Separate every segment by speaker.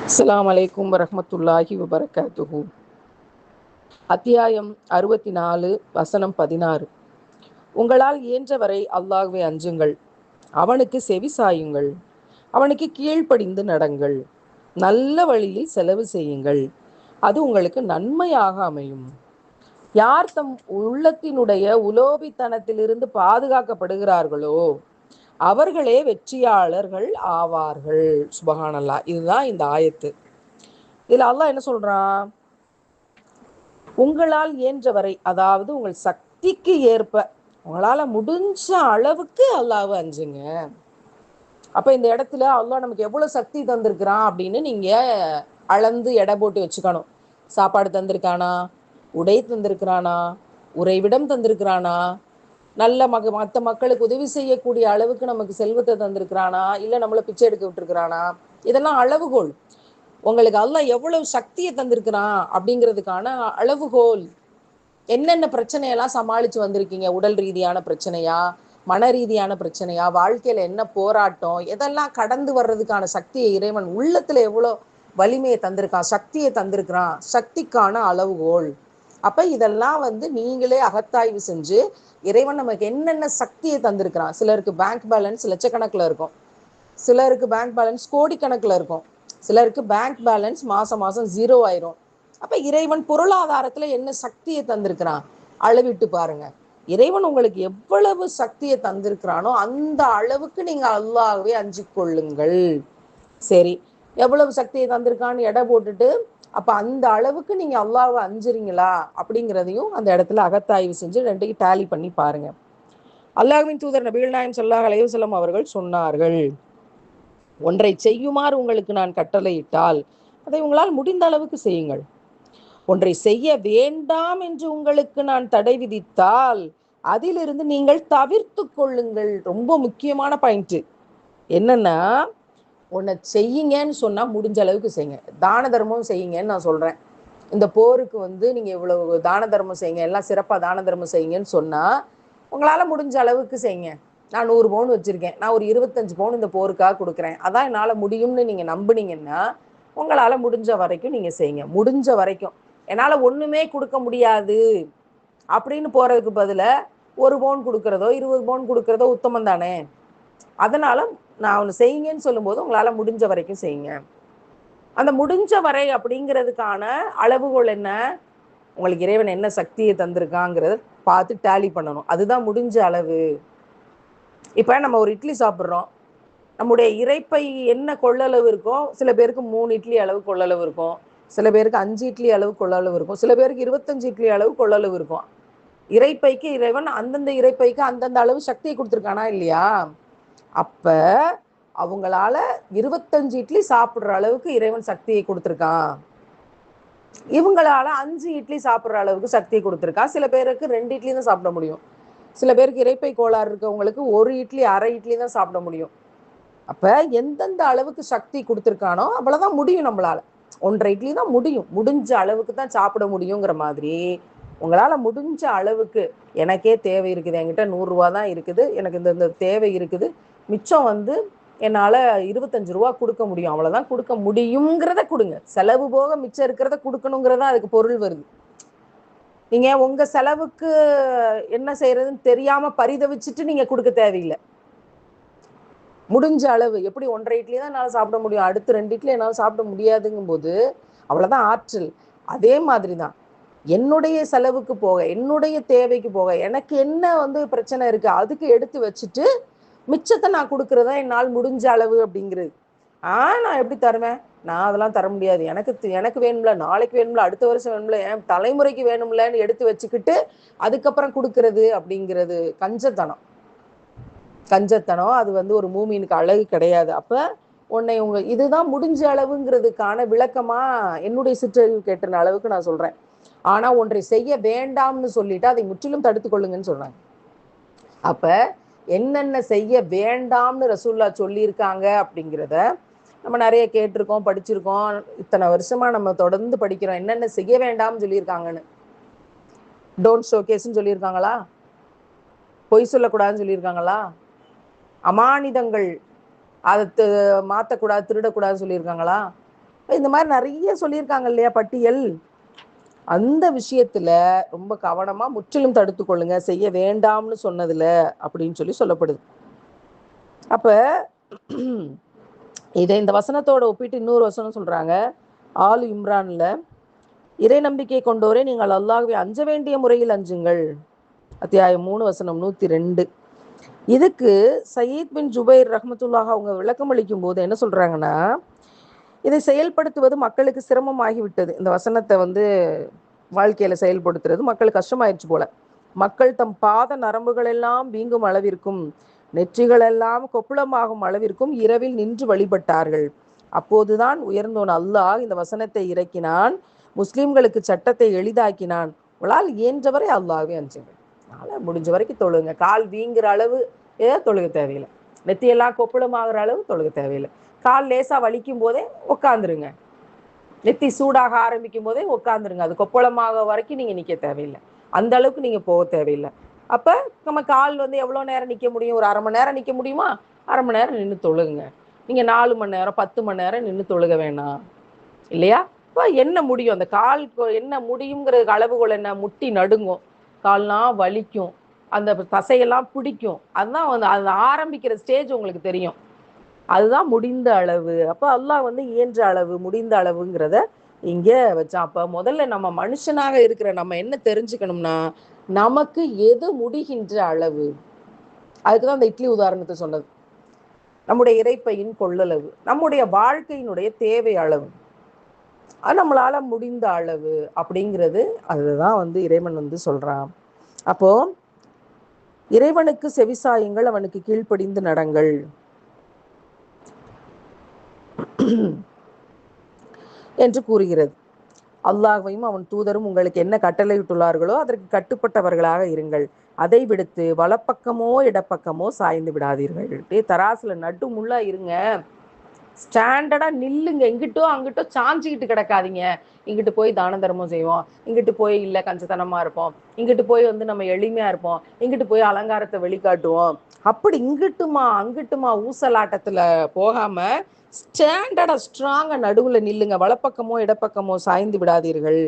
Speaker 1: அஸ்ஸலாமு அலைக்கும் வரஹ்மத்துல்லாஹி வபரகாத்துஹு. அத்தியாயம் 64, வசனம் 16. உங்களால் இயன்றவரை அல்லாஹ்வை அஞ்சுங்கள், அவனுக்கு செவி சாயுங்கள், அவனுக்கு கீழ்ப்படிந்து நடங்கள், நல்ல வழியில் செலவு செய்யுங்கள், அது உங்களுக்கு நன்மையாக அமையும். யார் தம் உள்ளத்தினுடைய உலோபித்தனத்திலிருந்து பாதுகாக்கப்படுகிறார்களோ அவர்களே வெற்றியாளர்கள் ஆவார்கள். சுபஹானல்லாஹ். இதுதான் இந்த ஆயத்து. இதுல அல்லாஹ் என்ன சொல்றான்? உங்களால் இயன்றவரை, அதாவது உங்கள் சக்திக்கு ஏற்ப, உங்களால முடிஞ்ச அளவுக்கு அல்லாஹ்வை அஞ்சுங்க. அப்ப இந்த இடத்துல அல்லாஹ் நமக்கு எவ்வளவு சக்தி தந்திருக்கிறான் அப்படின்னு நீங்க அளந்து எடை போட்டு வச்சுக்கணும். சாப்பாடு தந்திருக்கானா, உடை தந்திருக்கிறானா, உறைவிடம் தந்திருக்கிறானா, நல்ல மற்ற மக்களுக்கு உதவி செய்யக்கூடிய அளவுக்கு நமக்கு செல்வத்தை தந்திருக்கிறானா, இல்லை நம்மளை பிச்சை எடுக்க விட்டுருக்கிறானா, இதெல்லாம் அளவுகோல். உங்களுக்கு அல்லாஹ் எவ்வளவு சக்தியை தந்திருக்கிறான் அப்படிங்கிறதுக்கான அளவுகோல். என்னென்ன பிரச்சனையெல்லாம் சமாளிச்சு வந்திருக்கீங்க? உடல் ரீதியான பிரச்சனையா, மன ரீதியான பிரச்சனையா, வாழ்க்கையில என்ன போராட்டம், எதெல்லாம் கடந்து வர்றதுக்கான சக்தியை இறைவன் உள்ளத்துல எவ்வளோ வலிமையை தந்திருக்கான், சக்தியை தந்திருக்கிறான், சக்திக்கான அளவுகோல். அப்ப இதெல்லாம் நீங்களே அகத்தாய்வு செஞ்சு இறைவன் நமக்கு என்னென்ன சக்தியை தந்திருக்கிறான். சிலருக்கு பேங்க் பேலன்ஸ் லட்சக்கணக்கில் இருக்கும், சிலருக்கு பேங்க் பேலன்ஸ் கோடிக்கணக்கில் இருக்கும், சிலருக்கு பேங்க் பேலன்ஸ் மாசம் மாசம் 0 ஆயிரும். அப்ப இறைவன் பொருளாதாரத்துல என்ன சக்தியை தந்திருக்கிறான் அளவிட்டு பாருங்க. இறைவன் உங்களுக்கு எவ்வளவு சக்தியை தந்திருக்கிறானோ அந்த அளவுக்கு நீங்க அல்லாஹ்வை அஞ்சு கொள்ளுங்கள். சரி, எவ்வளவு சக்தியை தந்திருக்கான்னு எடை போட்டுட்டு அப்ப அந்த அளவுக்கு நீங்க அல்லாஹ்வை அஞ்சுறீங்களா அப்படிங்கிறதையும் அந்த இடத்துல அகத்தாய்வு செஞ்சு ரெண்டையும் டேலி பண்ணி பாருங்க. அல்லாஹ்வின் தூதர் நபிகள் நாயகம் ஸல்லல்லாஹு அலைஹி வஸல்லம் அவர்கள் சொன்னார்கள், ஒன்றை செய்யுமாறு உங்களுக்கு நான் கட்டளையிட்டால் அதை உங்களால் முடிந்த அளவுக்கு செய்யுங்கள். ஒன்றை செய்ய வேண்டாம் என்று உங்களுக்கு நான் தடை விதித்தால் அதிலிருந்து நீங்கள் தவிர்த்து கொள்ளுங்கள். ரொம்ப முக்கியமான பாயிண்ட் என்னன்னா, உன்னை செய்யுங்கன்னு சொன்னா முடிஞ்ச அளவுக்கு செய்யுங்க. தான தர்மம் செய்யுங்கன்னு நான் சொல்றேன். இந்த போருக்கு நீங்க இவ்வளவு தான தர்மம் செய்யுங்க, எல்லாம் சிறப்பா தான தர்மம் செய்யுங்கன்னு சொன்னா உங்களால முடிஞ்ச அளவுக்கு செய்யுங்க. நான் 100 பவுன் வச்சிருக்கேன், நான் ஒரு 25 பவுன் இந்த போருக்காக கொடுக்குறேன், அதான் என்னால முடியும்னு நீங்க நம்புனீங்கன்னா உங்களால முடிஞ்ச வரைக்கும் நீங்க செய்யுங்க. முடிஞ்ச வரைக்கும். என்னால ஒண்ணுமே கொடுக்க முடியாது அப்படின்னு போறதுக்கு பதில 1 பவுன் கொடுக்கறதோ 20 பவுன் கொடுக்கறதோ உத்தமம் தானே. அதனால நான் ஒன்று செய்யுங்கன்னு சொல்லும்போது உங்களால முடிஞ்ச வரைக்கும் செய்யுங்க. அந்த முடிஞ்ச வரை அப்படிங்கிறதுக்கான அளவுகோல் என்ன? உங்களுக்கு இறைவன் என்ன சக்தியை தந்திருக்காங்கிறத பார்த்து டேலி பண்ணணும். அதுதான் முடிஞ்ச அளவு. இப்ப நம்ம ஒரு இட்லி சாப்பிட்றோம், நம்முடைய இறைப்பை என்ன கொள்ளளவு இருக்கும்? சில பேருக்கு 3 இட்லி அளவு கொள்ளளவு இருக்கும், சில பேருக்கு 5 இட்லி அளவு கொள்ளளவு இருக்கும், சில பேருக்கு 25 இட்லி அளவு கொள்ளளவு இருக்கும். இறைப்பைக்கு இறைவன் அந்தந்த இறைப்பைக்கு அந்தந்த அளவு சக்தியை கொடுத்துருக்கானா இல்லையா? அப்ப அவங்களால 25 இட்லி சாப்பிடுற அளவுக்கு இறைவன் சக்தியை கொடுத்துருக்கான். இவங்களால 5 இட்லி சாப்பிடுற அளவுக்கு சக்தியை கொடுத்துருக்கான். சில பேருக்கு 2 இட்லி தான் சாப்பிட முடியும், சில பேருக்கு இறைப்பை கோளாறு இருக்கவங்களுக்கு 1 இட்லி அரை இட்லி தான் சாப்பிட முடியும். அப்ப எந்தெந்த அளவுக்கு சக்தி கொடுத்துருக்கானோ அவ்வளவுதான் முடியும். நம்மளால 1.5 இட்லி தான் முடியும், முடிஞ்ச அளவுக்கு தான் சாப்பிட முடியுங்கிற மாதிரி உங்களால முடிஞ்ச அளவுக்கு, எனக்கே தேவை இருக்குது, என்கிட்ட 100 ரூபா தான் இருக்குது, எனக்கு இந்த தேவை இருக்குது, மிச்சம் என்னால 25 ரூபா கொடுக்க முடியும், அவ்வளவுதான் கொடுக்க முடியுங்கிறத கொடுங்க. செலவு போக மிச்சம் இருக்கிறத கொடுக்கணுங்கிறதா அதுக்கு பொருள் வருது. நீங்க உங்க செலவுக்கு என்ன செய்யறதுன்னு தெரியாம பரிதவிச்சுட்டு நீங்க கொடுக்க தேவையில்லை. முடிஞ்ச அளவு. எப்படி 1.5 இட்லி தான் என்னால் சாப்பிட முடியும், அடுத்து 2 இட்லி என்னால் சாப்பிட முடியாதுங்கும் போது அவ்வளவுதான் ஆற்றல். அதே மாதிரி தான் என்னுடைய செலவுக்கு போக, என்னுடைய தேவைக்கு போக, எனக்கு என்ன பிரச்சனை இருக்கு அதுக்கு எடுத்து வச்சுட்டு மிச்சத்தை நான் கொடுக்கறதா என்னால் முடிஞ்ச அளவு அப்படிங்கிறது. நான் எப்படி தருவேன்? நான் அதெல்லாம் தர முடியாது, எனக்கு வேணும்ல, நாளைக்கு வேணும்ல, அடுத்த வருஷம் வேணும்ல, என் தலைமுறைக்கு வேணும்லன்னு எடுத்து வச்சுக்கிட்டு அதுக்கப்புறம் கொடுக்கறது அப்படிங்கிறது கஞ்சத்தனம். கஞ்சத்தனம். அது ஒரு மூமினுக்கு அழகு கிடையாது. அப்ப இதுதான் முடிஞ்ச அளவுங்கிறதுக்கான விளக்கமா என்னுடைய சிற்றறிவு கேட்ட அளவுக்கு நான் சொல்றேன். ஆனா ஒன்றை செய்ய வேண்டாம்னு சொல்லிட்டு அதை முற்றிலும் தடுத்து கொள்ளுங்கன்னு சொல்றாங்க. அப்ப என்னென்ன செய்ய வேண்டாம்னு ரசூல்லா சொல்லியிருக்காங்க அப்படிங்கிறத நம்ம நிறைய கேட்டிருக்கோம், படிச்சிருக்கோம். இத்தனை வருஷமா நம்ம தொடர்ந்து படிக்கிறோம் என்னென்ன செய்ய வேண்டாம்னு சொல்லியிருக்காங்கன்னு. டோன்ட் ஷோகேஸ்ன்னு சொல்லியிருக்காங்களா? பொய் சொல்லக்கூடாதுன்னு சொல்லியிருக்காங்களா? அமானிதங்கள் அதை மாற்றக்கூடாது, திருடக்கூடாதுன்னு சொல்லியிருக்காங்களா? இந்த மாதிரி நிறைய சொல்லியிருக்காங்க இல்லையா பட்டியல். அந்த விஷயத்துல ரொம்ப கவனமா முற்றிலும் தடுத்து கொள்ளுங்க, செய்ய வேண்டாம்னு சொன்னதுல அப்படின்னு சொல்லப்படுது. அப்ப இதை இந்த வசனத்தோட ஒப்பிட்டு இன்னொரு வசனம் சொல்றாங்க. ஆல் இம்ரான்ல, இறை நம்பிக்கை கொண்டோரே நீங்கள் அல்லாஹ்வை அஞ்ச வேண்டிய முறையில் அஞ்சுங்கள். அத்தியாயம் 3 வசனம் 102. இதுக்கு சயீத் பின் ஜுபைர் ரஹ்மத்துல்லாஹ் அவங்க விளக்கம் அளிக்கும் போது என்ன சொல்றாங்கன்னா, இதை செயல்படுத்துவது மக்களுக்கு சிரமமாகிவிட்டது. இந்த வசனத்தை வாழ்க்கையில செயல்படுத்துறது மக்களுக்கு கஷ்டமாயிடுச்சு போல. மக்கள் தம் பாத நரம்புகள் எல்லாம் வீங்கும் அளவிற்கும் நெற்றிகள் எல்லாம் கொப்புளமாகும் அளவிற்கும் இரவில் நின்று வழிபட்டார்கள். அப்போதுதான் உயர்ந்தோன் அல்லாஹ் இந்த வசனத்தை இறக்கினான், முஸ்லிம்களுக்கு சட்டத்தை எளிதாக்கினான். உங்களால் இயன்றவரை அல்லாஹ்வை அஞ்சுங்கள், முடிஞ்ச வரைக்கும் தொழுங்க. கால் வீங்குற அளவு தொழுக தேவையில்லை, நெத்தியெல்லாம் கொப்புளமாகிற அளவு தொழுக தேவையில்லை. கால் லேசா வலிக்கும் போதே உட்காந்துருங்க, நெத்தி சூடாக ஆரம்பிக்கும் போதே உட்காந்துருங்க. அது கொப்பளமாக வரைக்கும் நீங்க நிக்க தேவையில்லை, அந்த அளவுக்கு நீங்க போக தேவையில்லை. அப்ப நம்ம கால் எவ்வளவு நேரம் நிக்க முடியும்? ஒரு 1/2 மணி நேரம் நிக்க முடியுமா? 1/2 மணி நேரம் நின்று தொழுங்க. நீங்க 4 மணி நேரம் 10 மணி நேரம் நின்று தொழுக வேணாம் இல்லையா? இப்போ என்ன முடியும்? அந்த கால் என்ன முடியுங்கிற அளவுகோல் என்ன? முட்டி நடுங்கும், கால்லாம் வலிக்கும், அந்த தசையெல்லாம் பிடிக்கும். அதுதான் அது ஆரம்பிக்கிற ஸ்டேஜ் உங்களுக்கு தெரியும். அதுதான் முடிந்த அளவு. அப்ப அல்லாஹ் இயன்ற அளவு, முடிந்த அளவுங்கிறத இங்க வச்சான். அப்ப முதல்ல நம்ம மனுஷனாக இருக்கிற நம்ம என்ன தெரிஞ்சுக்கணும்னா, நமக்கு எது முடிகின்ற அளவு. அதுக்குதான் அந்த இட்லி உதாரணத்தை சொன்னது. நம்முடைய இறைப்பையின் கொள்ளளவு, நம்முடைய வாழ்க்கையினுடைய தேவை அளவு, அது நம்மளால முடிந்த அளவு அப்படிங்கிறது. அதுதான் இறைவன் சொல்றான். அப்போ இறைவனுக்கு செவிசாயுங்கள், அவனுக்கு கீழ்ப்படிந்து நடங்கள் என்று கூறுகிறது. அல்லாஹ்வையும் அவன் தூதரும் உங்களுக்கு என்ன கட்டளையிட்டுள்ளார்களோ அதற்கு கட்டுப்பட்டவர்களாக இருங்கள். அதை விடுத்து வலப்பக்கமோ இடப்பக்கமோ சாய்ந்து விடாதீர்கள். தராசுல நட்டு முள்ளா இருங்க, ஸ்டாண்டர்டா நில்லுங்க. இங்கிட்டோ அங்கிட்டோ சாஞ்சிக்கிட்டு கிடக்காதீங்க. இங்கிட்டு போய் தான தர்மம் செய்வோம், இங்கிட்டு போய் இல்லை கஞ்சத்தனமா இருப்போம், இங்கிட்டு போய் நம்ம எளிமையா இருப்போம், இங்கிட்டு போய் அலங்காரத்தை வெளிக்காட்டுவோம், அப்படி இங்கிட்டுமா அங்கிட்டுமா ஊசலாட்டத்துல போகாம ஸ்டாண்டர்டா ஸ்ட்ராங்கா நடுவுல நில்லுங்க. வலப்பக்கமோ இடப்பக்கமோ சாய்ந்து விடாதீர்கள்.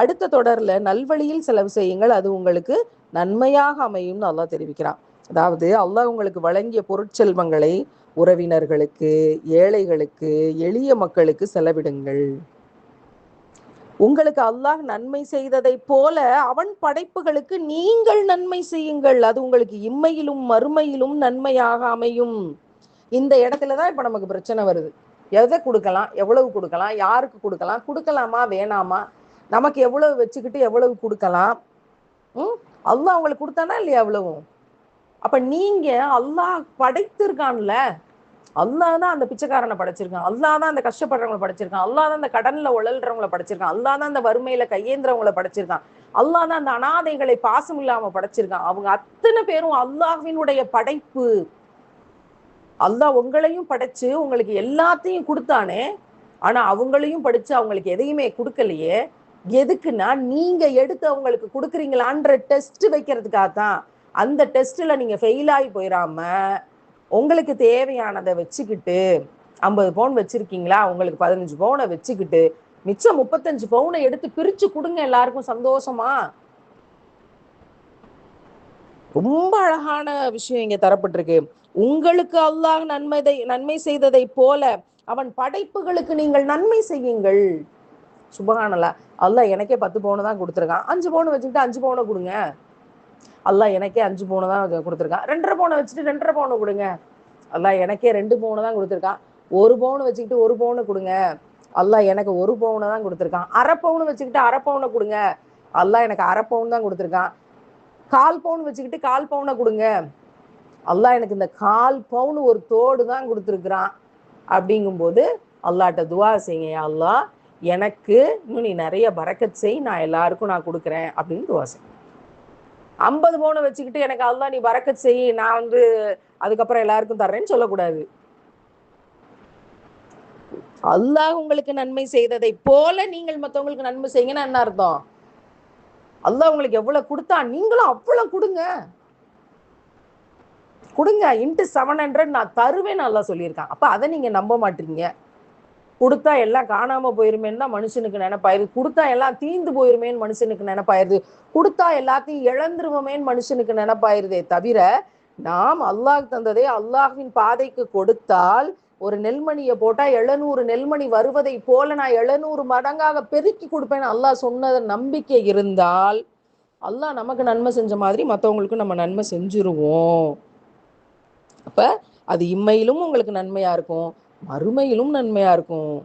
Speaker 1: அடுத்த தொடர்ல நல்வழியில் செலவு செய்யுங்கள், அது உங்களுக்கு நன்மையாக அமையும்னு அல்லாஹ் தெரிவிக்கிறான். அதாவது அல்லாஹ் உங்களுக்கு வழங்கிய பொருட்செல்வங்களை உறவினர்களுக்கு, ஏழைகளுக்கு, எளிய மக்களுக்கு செலவிடுங்கள். உங்களுக்கு அல்லாஹ் நன்மை செய்ததை போல அவன் படைப்புகளுக்கு நீங்கள் நன்மை செய்யுங்கள், அது உங்களுக்கு இம்மையிலும் மறுமையிலும் நன்மையாக அமையும். இந்த இடத்துலதான் இப்ப நமக்கு பிரச்சனை வருது. எதை கொடுக்கலாம், எவ்வளவு கொடுக்கலாம், யாருக்கு கொடுக்கலாம், கொடுக்கலாமா வேணாமா, நமக்கு எவ்வளவு வச்சுக்கிட்டு எவ்வளவு கொடுக்கலாம். அல்லாஹ் உங்களுக்கு கொடுத்தானா இல்லையா அவ்வளவும்? அப்ப நீங்க அல்லாஹ் படைத்திருக்கான்ல, அல்லாஹ் தான் அந்த பிச்சைக்காரனை படைச்சிருக்கான், அல்லாஹ் தான் அந்த கஷ்டப்படுறவங்களை படைச்சிருக்கான், அல்லாஹ் தான் அந்த கடன்ல உழல்றவங்களை படைச்சிருக்கான், அல்லாஹ் தான் அந்த வறுமையில கையேந்திரவங்களை படைச்சிருக்கான், அல்லாஹ் தான் அந்த அனாதைகளை பாசம் இல்லாம படைச்சிருக்கான். அவங்க அத்தனை பேரும் அல்லாஹ்வினுடைய படைப்பு. அல்லாஹ் உங்களையும் படைச்சு உங்களுக்கு எல்லாத்தையும் கொடுத்தானே, ஆனா அவங்களையும் படிச்சு அவங்களுக்கு எதையுமே கொடுக்கலையே. எதுக்குன்னா நீங்க எடுத்து அவங்களுக்கு கொடுக்குறீங்களான்ற டெஸ்ட் வைக்கிறதுக்காக தான். அந்த டெஸ்ட்ல நீங்க ஃபெயில் ஆகி போயிடாம உங்களுக்கு தேவையானதை வச்சுக்கிட்டு, 50 பவுன் வச்சிருக்கீங்களா, உங்களுக்கு 15 பவுனை வச்சுக்கிட்டு மிச்சம் 35 பவுனை எடுத்து பிரிச்சு கொடுங்க எல்லாருக்கும் சந்தோஷமா. ரொம்ப அழகான விஷயம் இங்க தரப்பட்டிருக்கு. உங்களுக்கு அல்லாஹ் நன்மை செய்ததை போல அவன் படைப்புகளுக்கு நீங்கள் நன்மை செய்யுங்கள். சுபஹானல்லாஹ். அல்லாஹ் எனக்கே 10 பவுனை தான் கொடுத்துருக்கான், 5 பவுனை வச்சுக்கிட்டு 5 பவுனை கொடுங்க. அல்லாஹ் எனக்கே 5 பவுனை தான் கொடுத்துருக்கான், 2.5 பவுனை வச்சுட்டு 2.5 பவுனை கொடுங்க. அல்லாஹ் எனக்கே 2 பவுனை தான் கொடுத்துருக்கான், 1 பவுனை வச்சுக்கிட்டு 1 பவுனை கொடுங்க. அல்லாஹ் எனக்கு 1 பவுனை தான் கொடுத்துருக்கான், 1/2 பவுனை வச்சுக்கிட்டு 1/2 பவுனை கொடுங்க. அல்லாஹ் எனக்கு 1/2 பவுன் தான் கொடுத்துருக்கான், 1/4 பவுன் வச்சுக்கிட்டு 1/4 பவுனை கொடுங்க. அல்லாஹ் எனக்கு இந்த 1/4 பவுன் ஒரு தோடு தான் கொடுத்துருக்குறான். அப்படிங்கும்போது அல்லாஹ்ட்ட துவா செய்யுங்க, அல்லாஹ் எனக்கு இன்னும் நீ நிறைய பரக்கத் செய், நான் எல்லாருக்கும் நான் கொடுக்குறேன் அப்படின்னு துவா செய்யுங்க. 50 பவுனை வச்சுக்கிட்டு எனக்கு அல்லாஹ் நீ பரக்கத் செய், நான் அதுக்கப்புறம் எல்லாருக்கும் தர்றேன்னு சொல்லக்கூடாது. அல்லாஹ் உங்களுக்கு நன்மை செய்ததை போல நீங்கள் மற்றவங்களுக்கு நன்மை செய்யுங்கன்னா என்ன அர்த்தம்? அல்லாஹ் உங்களுக்கு எவ்வளவு கொடுத்தா நீங்களும் அவ்வளவு கொடுங்க. கொடுங்க, × 700 நான் தருவேன்னு அல்லாஹ் சொல்லியிருக்கான். அப்ப அதை நீங்க நம்ப மாட்டீங்க. கொடுத்தா எல்லாம் காணாம போயிருமேன்னு தான் மனுஷனுக்கு நினைப்பாயிருது. கொடுத்தா எல்லாம் தீந்து போயிருமேன்னு மனுஷனுக்கு நினைப்பாயிருது. கொடுத்தா எல்லாத்தையும் இழந்துருவோமேன்னு மனுஷனுக்கு நினைப்பாயிருதே தவிர, நாம் அல்லாஹ் தந்ததை அல்லாஹ்வின் பாதைக்கு கொடுத்தால், ஒரு நெல்மணியை போட்டா 700 நெல்மணி வருவதை போல நான் 700 மடங்காக பெருக்கி கொடுப்பேன்னு அல்லாஹ் சொன்னத நம்பிக்கை இருந்தால், அல்லாஹ் நமக்கு நன்மை செஞ்ச மாதிரி மற்றவங்களுக்கும் நம்ம நன்மை செஞ்சிருவோம். அப்ப அது இம்மையிலும் உங்களுக்கு நன்மையா இருக்கும், மறுமையிலும் நன்மையா இருக்கும்.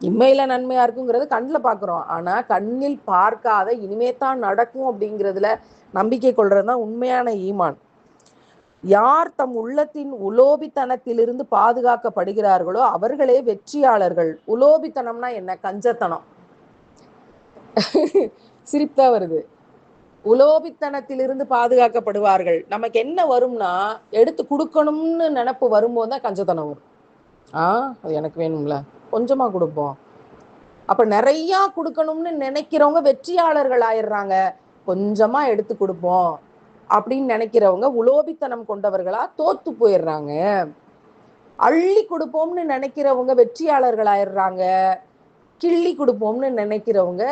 Speaker 1: இம்மையில நன்மையா இருக்குங்கிறது கண்ணில் பார்க்குறோம், ஆனா கண்ணில் பார்க்காத இனிமே தான் நடக்கும் அப்படிங்கிறதுல நம்பிக்கை கொள்றதுதான் உண்மையான ஈமான். யார் தம் உள்ளத்தின் உலோபித்தனத்திலிருந்து பாதுகாக்கப்படுகிறார்களோ அவர்களே வெற்றியாளர்கள். உலோபித்தனம்னா என்ன? கஞ்சத்தனம். சிரிப்பா வருது. உலோபித்தனத்திலிருந்து பாதுகாக்கப்படுவார்கள். நமக்கு என்ன வரும்னா, எடுத்து கொடுக்கணும்னு நினைப்பு வரும்போது தான் கஞ்சத்தனம் வரும். அது எனக்கு வேணும்ல, கொஞ்சமா கொடுப்போம். அப்ப நிறைய கொடுக்கணும்னு நினைக்கிறவங்க வெற்றியாளர்கள் ஆயிடுறாங்க. கொஞ்சமா எடுத்து கொடுப்போம் அப்படின்னு நினைக்கிறவங்க உலோபித்தனம் கொண்டவர்களா தோத்து போயிடுறாங்க. அள்ளி கொடுப்போம்னு நினைக்கிறவங்க வெற்றியாளர்கள் ஆயிடுறாங்க. கிள்ளி கொடுப்போம்னு நினைக்கிறவங்க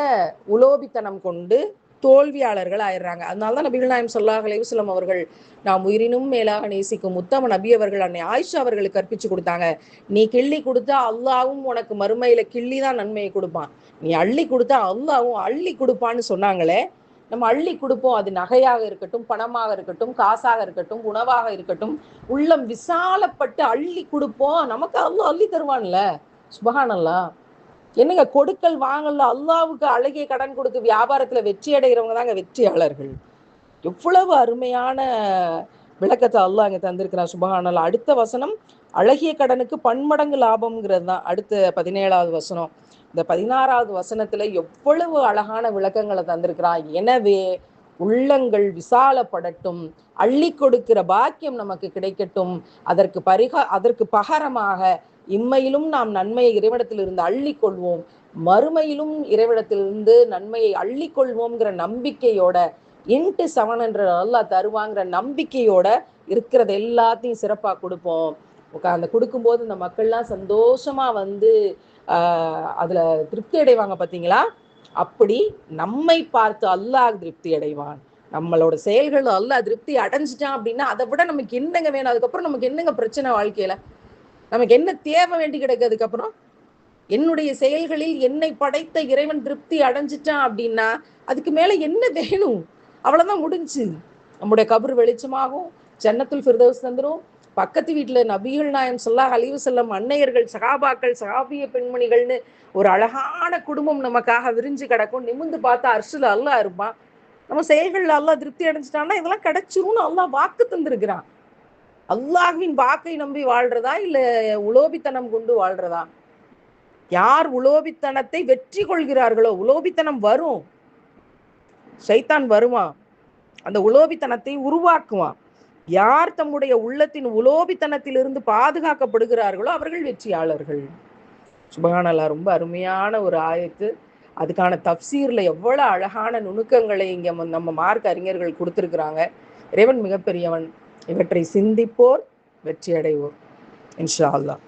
Speaker 1: உலோபித்தனம் கொண்டு தோல்வியாளர்கள் ஆயிடுறாங்க. அதனாலதான் நபிகள் நாயகம் ஸல்லல்லாஹு அலைஹி வஸல்லம் அவர்கள் நாம் உயிரினும் மேலாக நேசிக்கும் முத்தம நபி அவர்கள் அன்னை ஆயிஷா அவர்களுக்கு கற்பிச்சு கொடுத்தாங்க. நீ கிள்ளி கொடுத்தா அல்லாவும் உனக்கு மறுமையில கிள்ளி தான் நன்மையை கொடுப்பான், நீ அள்ளி கொடுத்தா அல்லாவும் அள்ளி கொடுப்பான்னு சொன்னாங்களே. நம்ம அள்ளி கொடுப்போம், அது நகையாக இருக்கட்டும், பணமாக இருக்கட்டும், காசாக இருக்கட்டும், உணவாக இருக்கட்டும், உள்ளம் விசாலப்பட்டு அள்ளி கொடுப்போம், நமக்கு அல்லாஹ் அள்ளி தருவான்ல. சுப்ஹானல்லாஹ். என்னங்க, கொடுக்கல் வாங்கல அல்லாவுக்கு அழகிய கடன் கொடுத்து வியாபாரத்துல வெற்றி அடைகிறவங்க தாங்க வெற்றியாளர்கள். எவ்வளவு அருமையான விளக்கத்தை அல்லாஹ் அங்க தந்திருக்கிறார். சுப்ஹானல்லாஹ். அடுத்த வசனம் அழகிய கடனுக்கு பன்மடங்கு லாபம்ங்கிறது தான் அடுத்த 17வது வசனம். இந்த 16வது வசனத்துல எவ்வளவு அழகான விளக்கங்களை தந்திருக்கிறார். எனவே உள்ளங்கள் விசாலப்படட்டும், அள்ளி கொடுக்கிற பாக்கியம் நமக்கு கிடைக்கட்டும். அதற்கு பகரமாக இம்மையிலும் நாம் நன்மையை இறைவனத்திலிருந்து அள்ளி கொள்வோம், மறுமையிலும் இறைவனத்திலிருந்து நன்மையை அள்ளி கொள்வோம்ங்கிற நம்பிக்கையோட, இன்ட்டு 7 என்ற அல்லாஹ் தருவாங்கிற நம்பிக்கையோட இருக்கிறது எல்லாத்தையும் சிறப்பாக கொடுப்போம். அந்த கொடுக்கும்போது இந்த மக்கள்லாம் சந்தோஷமா அதுல திருப்தி அடைவாங்க. பார்த்தீங்களா? அப்படி நம்மை பார்த்து அல்லாஹ் திருப்தி அடைவான். நம்மளோட செயல்கள் அல்லாஹ் திருப்தி அடைஞ்சிட்டான் அப்படின்னா அதை விட நமக்கு என்னங்க வேணும்? அதுக்கப்புறம் நமக்கு என்னங்க பிரச்சனை வாழ்க்கையில? நமக்கு என்ன தேவை வேண்டி கிடக்கு? அதுக்கப்புறம் என்னுடைய செயல்களில் என்னை படைத்த இறைவன் திருப்தி அடைஞ்சிட்டான் அப்படின்னா அதுக்கு மேல என்ன வேணும்? அவ்வளவுதான், முடிஞ்சு. நம்முடைய கபர் வெளிச்சமாகும், ஜன்னத்துல் ஃபிர்தௌஸ் தந்துரும். பக்கத்து வீட்டுல நபிகள் நாயகம் ஸல்லல்லாஹு அலைஹி வஸல்லம், அன்னையர்கள், சகாபாக்கள், சகாபிய பெண்மணிகள்னு ஒரு அழகான குடும்பம் நமக்காக விரிஞ்சு கிடக்கும். நிமிந்து பார்த்தா அர்ஷுல அல்லாஹ் இருப்பான். நம்ம செயல்கள்ல அல்லாஹ் திருப்தி அடைஞ்சிட்டான்னா இதெல்லாம் கிடைச்சிரும்னு அல்லாஹ் வாக்கு தந்திருக்கிறான். அல்லாஹ்வின் வாக்கை நம்பி வாழ்றதா இல்ல உலோபித்தனம் கொண்டு வாழ்றதா? யார் உலோபித்தனத்தை வெற்றி கொள்கிறார்களோ, உலோபித்தனம் வரும், சைத்தான் வருவான், அந்த உலோபித்தனத்தை உருவாக்குவான். யார் தம்முடைய உள்ளத்தின் உலோபித்தனத்திலிருந்து பாதுகாக்கப்படுகிறார்களோ அவர்கள் வெற்றியாளர்கள். சுப்ஹானல்லாஹ். ரொம்ப அருமையான ஒரு ஆயத்து. அதுக்கான தஃப்சீர்ல எவ்வளவு அழகான நுணுக்கங்களை இங்க நம்ம மார்க் அறிஞர்கள் கொடுத்திருக்கிறாங்க. இறைவன் மிகப்பெரியவன். இவற்றை சிந்திப்போர் வெற்றி அடைவோர் இன்ஷா அல்லாஹ்.